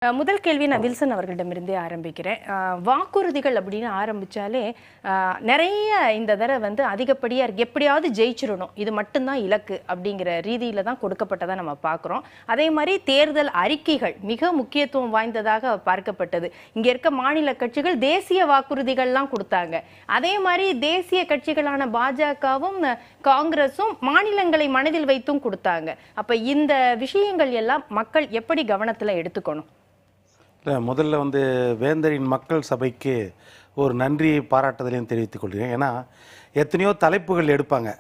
முதல் கேள்வி நான் வில்சன் அவர்களிடமிருந்தே ஆரம்பிக்கிறேன். வாக்குறுதிகள் அப்படின்னு ஆரம்பிச்சாலே நிறைய இந்த தடவை அதிகப்படியா இருக்கு. எப்படியாவது ஜெயிச்சிடணும், இது மட்டும்தான் இலக்கு அப்படிங்கிற ரீதியில தான் கொடுக்கப்பட்டதா நம்ம பார்க்குறோம். அதே மாதிரி தேர்தல் அறிக்கைகள் மிக முக்கியத்துவம் வாய்ந்ததாக பார்க்கப்பட்டது. இங்க இருக்க மாநில கட்சிகள் தேசிய வாக்குறுதிகள்லாம் கொடுத்தாங்க. அதே மாதிரி தேசிய கட்சிகளான பாஜகவும் காங்கிரஸும் மாநிலங்களை மனதில் வைத்தும் கொடுத்தாங்க. அப்ப இந்த விஷயங்கள் எல்லாம் மக்கள் எப்படி கவனத்துல எடுத்துக்கணும்? முதல்ல வேந்தரின் மக்கள் சபைக்கு ஒரு நன்றியை பாராட்டுதலையும் தெரிவித்துக் கொள்கிறேன். ஏன்னா எத்தனையோ தலைப்புகள் எடுப்பாங்க,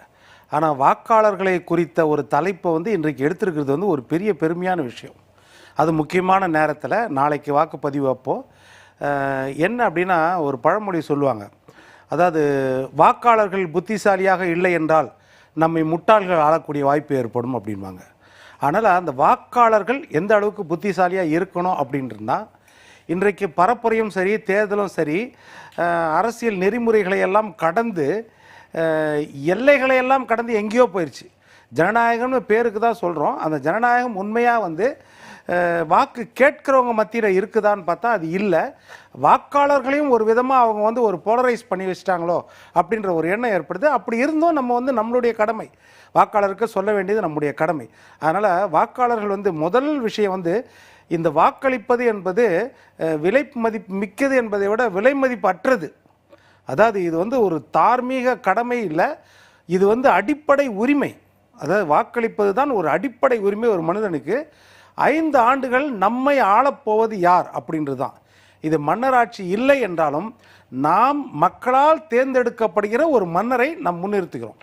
ஆனால் வாக்காளர்களை குறித்த ஒரு தலைப்பை இன்றைக்கு எடுத்திருக்கிறது ஒரு பெரிய பெருமையான விஷயம். அது முக்கியமான நேரத்தில் நாளைக்கு வாக்குப்பதிவு அப்போது என்ன அப்படின்னா, ஒரு பழமொழி சொல்லுவாங்க, அதாவது வாக்காளர்கள் புத்திசாலியாக இல்லை என்றால் நம்மை முட்டாள்கள் ஆளக்கூடிய வாய்ப்பு ஏற்படும் அப்படின்வாங்க. அதனால் அந்த வாக்காளர்கள் எந்த அளவுக்கு புத்திசாலியாக இருக்கணும் அப்படின்றா, இன்றைக்கு பரப்புரையும் சரி தேர்தலும் சரி அரசியல் நெறிமுறைகளை எல்லாம் கடந்து எல்லைகளையெல்லாம் கடந்து எங்கேயோ போயிடுச்சு. ஜனநாயகம்னு பேருக்கு தான் சொல்கிறோம். அந்த ஜனநாயகம் உண்மையாக வாக்கு கேட்குறவங்க மத்தியில் இருக்குதான்னு பார்த்தா அது இல்லை. வாக்காளர்களையும் ஒரு விதமாக அவங்க ஒரு போலரைஸ் பண்ணி வச்சிட்டாங்களோ அப்படின்ற ஒரு எண்ணம் ஏற்படுது. அப்படி இருந்தும் நம்ம நம்மளுடைய கடமை, வாக்காளருக்கு சொல்ல வேண்டியது நம்முடைய கடமை. அதனால் வாக்காளர்கள் முதல் விஷயம் இந்த வாக்களிப்பது என்பது விலை மதிப்பு மிக்கது என்பதை விட விலை மதிப்பு அற்றது. அதாவது இது ஒரு தார்மீக கடமை இல்லை, இது அடிப்படை உரிமை. அதாவது வாக்களிப்பது தான் ஒரு அடிப்படை உரிமை ஒரு மனிதனுக்கு. 5 ஆண்டுகள் நம்மை ஆளப்போவது யார் அப்படின்றது தான். இது மன்னராட்சி இல்லை என்றாலும் நாம் மக்களால் தேர்ந்தெடுக்கப்படுகிற ஒரு மன்னரை நாம் முன்னிறுத்துகிறோம்.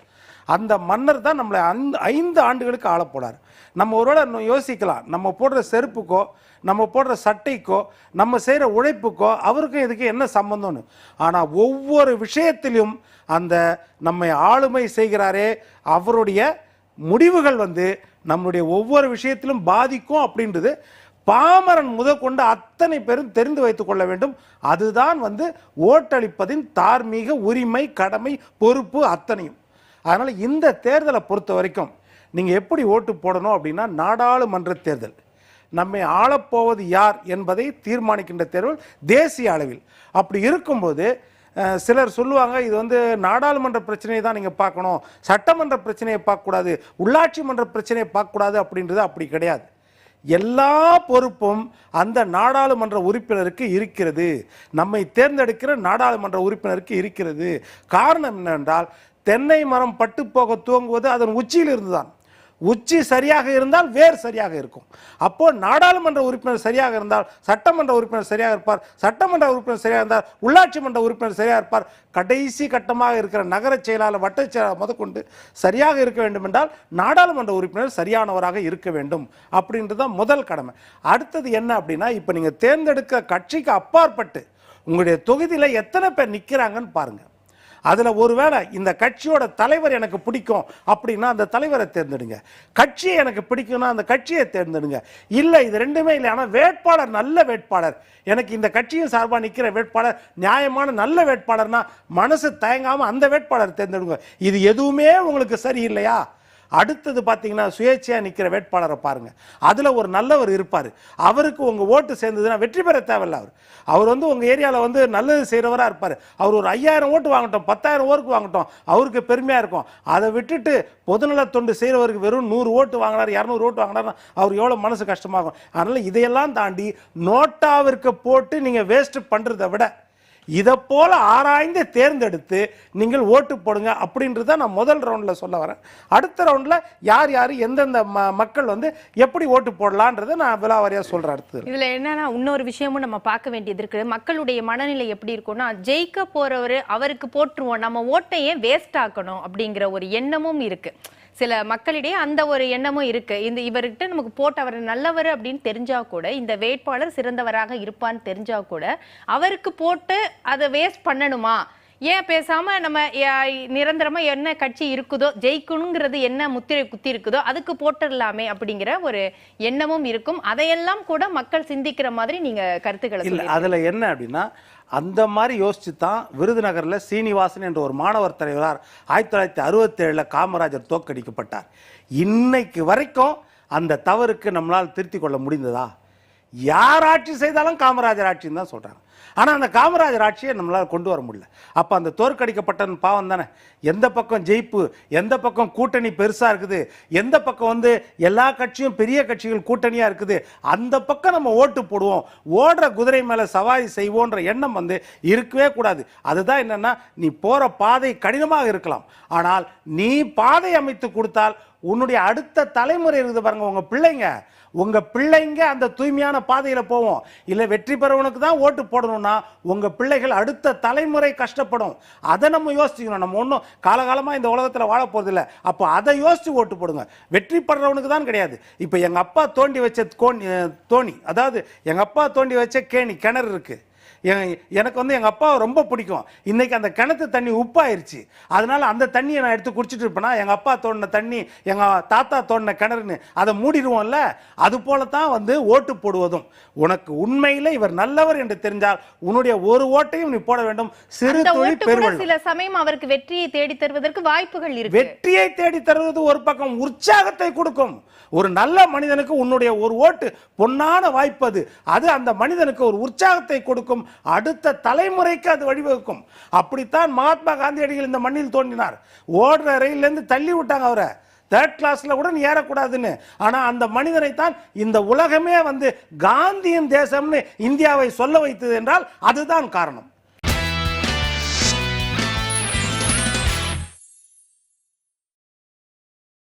அந்த மன்னர் தான் நம்மளை 5 ஆண்டுகளுக்கு ஆளப்போடார். நம்ம ஒருவேளை யோசிக்கலாம், நம்ம போடுற செருப்புக்கோ நம்ம போடுற சட்டைக்கோ நம்ம செய்கிற உழைப்புக்கோ அவருக்கும் இதுக்கு என்ன சம்பந்தம்னு. ஆனால் ஒவ்வொரு விஷயத்திலும் அந்த நம்மை ஆளுமை செய்கிறாரே அவருடைய முடிவுகள் நம்முடைய ஒவ்வொரு விஷயத்திலும் பாதிக்கும் அப்படின்றது பாமரன் முதற்கொண்டு அத்தனை பேரும் தெரிந்து வைத்துக் கொள்ள வேண்டும். அதுதான் ஓட்டளிப்பதின் தார்மீக உரிமை, கடமை, பொறுப்பு அத்தனையும். அதனால் இந்த தேர்தலை பொறுத்த வரைக்கும் நீங்கள் எப்படி ஓட்டு போடணும் அப்படின்னா, நாடாளுமன்ற தேர்தல் நம்மை ஆளப்போவது யார் என்பதை தீர்மானிக்கின்ற தேர்தல் தேசிய அளவில். அப்படி இருக்கும்போது சிலர் சொல்லுவாங்க, இது நாடாளுமன்ற பிரச்சனையை தான் நீங்கள் பார்க்கணும், சட்டமன்ற பிரச்சனையை பார்க்கக்கூடாது, உள்ளாட்சி மன்ற பிரச்சனையை பார்க்கக்கூடாது அப்படின்றது அப்படி கிடையாது. எல்லா பொறுப்பும் அந்த நாடாளுமன்ற உறுப்பினருக்கு இருக்கிறது, நம்மை தேர்ந்தெடுக்கிற நாடாளுமன்ற உறுப்பினருக்கு இருக்கிறது. காரணம் என்னவென்றால், தென்னை மரம் பட்டு போக துவங்குவது அதன் உச்சியில் இருந்துதான். உச்சி சரியாக இருந்தால் வேர் சரியாக இருக்கும். அப்போ நாடாளுமன்ற உறுப்பினர் சரியாக இருந்தால் சட்டமன்ற உறுப்பினர் சரியாக இருப்பார், சட்டமன்ற உறுப்பினர் சரியாக இருந்தால் உள்ளாட்சி மன்ற உறுப்பினர் சரியாக இருப்பார். கடைசி கட்டமாக இருக்கிற நகர செயலாளர், வட்ட செயலாளர் முதற்கொண்டு சரியாக இருக்க வேண்டும் என்றால் நாடாளுமன்ற உறுப்பினர் சரியானவராக இருக்க வேண்டும் அப்படின்றது தான் முதல் கடமை. அடுத்தது என்ன அப்படின்னா, இப்போ நீங்கள் தேர்ந்தெடுக்க கட்சிக்கு அப்பாற்பட்டு உங்களுடைய தொகுதியில் எத்தனை பேர் நிற்கிறாங்கன்னு பாருங்கள். அதில் ஒருவேளை இந்த கட்சியோட தலைவர் எனக்கு பிடிக்கும் அப்படின்னா அந்த தலைவரை தேர்ந்தெடுங்க. கட்சியை எனக்கு பிடிக்கும்னா அந்த கட்சியை தேர்ந்தெடுங்க. இல்லை இது ரெண்டுமே இல்லை, ஆனால் வேட்பாளர் நல்ல வேட்பாளர், எனக்கு இந்த கட்சியின் சார்பாக நிற்கிற வேட்பாளர் நியாயமான நல்ல வேட்பாளர்னா மனசு தயங்காமல் அந்த வேட்பாளர் தேர்ந்தெடுங்க. இது எதுவுமே உங்களுக்கு சரியில்லையா, அடுத்தது பார்த்தீங்கன்னா சுயேட்சையாக நிற்கிற வேட்பாளரை பாருங்கள். அதில் ஒரு நல்லவர் இருப்பார், அவருக்கு உங்கள் ஓட்டு சேர்ந்ததுன்னா வெற்றி பெற தேவையில்லை. அவர் உங்கள் ஏரியாவில் நல்லது செய்கிறவராக இருப்பார். அவர் ஒரு 5000 ஓட்டு வாங்கட்டும், 10,000 ஓட்டு வாங்கட்டும், அவருக்கு பெருமையாக இருக்கும். அதை விட்டுட்டு பொதுநல தொண்டு செய்கிறவருக்கு வெறும் 100 ஓட்டு வாங்கினார், 200 ஓட்டு வாங்கினார்னா அவர் எவ்வளோ மனசு கஷ்டமாகும். அதனால் இதையெல்லாம் தாண்டி நோட்டாவிற்கு போட்டு நீங்கள் வேஸ்ட் பண்ணுறதை விட இதை போல ஆராய்ந்து தேர்ந்தெடுத்து நீங்கள் ஓட்டு போடுங்க அப்படின்றத நான் முதல் ரவுண்டில் சொல்ல வரேன். அடுத்த ரவுண்டில் யார் யார் எந்தெந்த மக்கள் எப்படி ஓட்டு போடலான்றதை நான் விலாவாரியாக சொல்கிறேன். அடுத்தது இதில் என்னன்னா, இன்னொரு விஷயமும் நம்ம பார்க்க வேண்டியது இருக்குது. மக்களுடைய மனநிலை எப்படி இருக்கும்னா, ஜெயிக்க போகிறவர் அவருக்கு போட்டுருவோம், நம்ம ஓட்டையே வேஸ்ட் ஆக்கணும் அப்படிங்கிற ஒரு எண்ணமும் இருக்குது. சில மக்களிடையே அந்த ஒரு எண்ணமும் இருக்கு. இவர்கிட்ட நமக்கு போட்டு அவர் நல்லவர் அப்படின்னு தெரிஞ்சா கூட, இந்த வேட்பாளர் சிறந்தவராக இருப்பான்னு தெரிஞ்சா கூட அவருக்கு போட்டு அதை வேஸ்ட் பண்ணணுமா, ஏன் பேசாம நம்ம நிரந்தரமா என்ன கட்சி இருக்குதோ, ஜெயிக்கணுங்கிறது என்ன முத்திரை குத்தி இருக்குதோ அதுக்கு போட்டுடலாமே அப்படிங்கிற ஒரு எண்ணமும் இருக்கும். அதையெல்லாம் கூட மக்கள் சிந்திக்கிற மாதிரி நீங்க கருத்துக்களை இல்லை. அதுல என்ன அப்படின்னா, அந்த மாதிரி யோசிச்சு தான் விருதுநகரில் சீனிவாசன் என்ற ஒரு மாணவர் தலைவரார் 1967 காமராஜர் தோற்கடிக்கப்பட்டார். இன்னைக்கு வரைக்கும் அந்த தவறுக்கு நம்மளால் திருத்திக் கொள்ள முடிந்ததா? யார் ஆட்சி செய்தாலும் காமராஜர் ஆட்சின்னு தான் சொல்கிறாங்க. ஆனால் அந்த காமராஜர் ஆட்சியை நம்மளால் கொண்டு வர முடியல. அப்போ அந்த தோற்கடிக்கப்பட்ட பாவம் தானே. எந்த பக்கம் ஜெயிப்பு, எந்த பக்கம் கூட்டணி பெருசாக இருக்குது, எந்த பக்கம் வந்து எல்லா கட்சியும் பெரிய கட்சிகள் கூட்டணியாக இருக்குது, அந்த பக்கம் நம்ம ஓட்டு போடுவோம், ஓடுற குதிரை மேலே சவாரி செய்வோன்ற எண்ணம் வந்து இருக்கவே கூடாது. அதுதான் என்னென்னா, நீ போகிற பாதை கடினமாக இருக்கலாம், ஆனால் நீ பாதை அமைத்து கொடுத்தால் உன்னுடைய அடுத்த தலைமுறை இருக்குது பாருங்க, உங்க பிள்ளைங்க அந்த தூய்மையான பாதையில போவோம். இல்ல வெற்றி பெறவனுக்கு தான் ஓட்டு போடணும்னா உங்க பிள்ளைகள் அடுத்த தலைமுறை கஷ்டப்படும். அதை நம்ம யோசிக்கணும். நம்ம ஒன்றும் காலகாலமா இந்த உலகத்தில் வாழ போறது இல்லை. அப்போ அதை யோசிச்சு ஓட்டு போடுங்க. வெற்றி பெறவனுக்கு தான் கிடையாது. இப்போ எங்க அப்பா தோண்டி வச்ச தோணி, அதாவது எங்க அப்பா தோண்டி வச்ச கிணறு இருக்கு. எனக்கு வந்து எங்கள் அப்பாவை ரொம்ப பிடிக்கும். இன்னைக்கு அந்த கிணத்து தண்ணி உப்பாயிருச்சு. அதனால அந்த தண்ணியை நான் எடுத்து குடிச்சிட்டு இருப்பேனா? எங்கள் அப்பா தோண்டின தண்ணி, எங்கள் தாத்தா தோண்டின கிணறுன்னு அதை மூடிடுவோம்ல. அது போல தான் வந்து ஓட்டு போடுவதும். உனக்கு உண்மையில் இவர் நல்லவர் என்று தெரிஞ்சால் உன்னுடைய ஒரு ஓட்டையும் நீ போட வேண்டும். சிறு தொழில் பெருவள். சில சமயம் அவருக்கு வெற்றியை தேடி தருவதற்கு வாய்ப்புகள் இருக்கு. வெற்றியை தேடி தருவது ஒரு பக்கம் உற்சாகத்தை கொடுக்கும். ஒரு நல்ல மனிதனுக்கு உன்னுடைய ஒரு ஓட்டு பொன்னான வாய்ப்பு. அது அந்த மனிதனுக்கு ஒரு உற்சாகத்தை கொடுக்கும். அடுத்த தலைமுறைக்கு அது வழிவகுக்கும். அப்படித்தான் மகாத்மா காந்தியடிகள் இந்த மண்ணில் தோன்றினார். ஓடுற ரயிலிருந்து தள்ளி விட்டாங்க அவரை. 3rd கிளாஸ்ல கூட நீ ஏறக்கூடாதுன்னு. ஆனா அந்த மனிதனை தான் இந்த உலகமே வந்து காந்தியின் தேசம்னு இந்தியாவை சொல்ல வைத்தது என்றால் அதுதான் காரணம்.